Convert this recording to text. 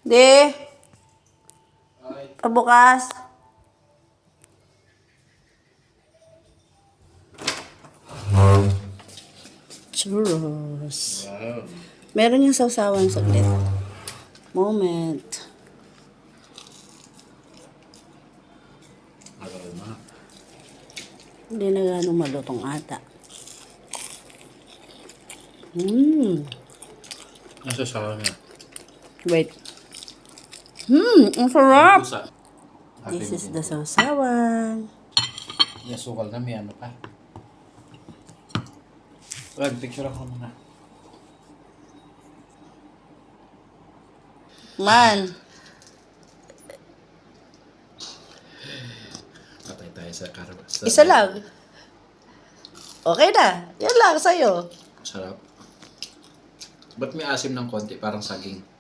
Di. Pabukas. Churros. Wow. Meron yung sausawan saglit. Moment. Aroma. Hindi na gano'ng malutong ata. Nasa sawa niya. Wait. Ang sarap! Pusa. This is the sausawan. Yung sukal na may ano pa. Wag, picture ako muna. Man. Patay tayo sa karabas. Isa lang. Okay na. Yan lang sa'yo. Sarap. Ba't may asim ng konti? Parang saging.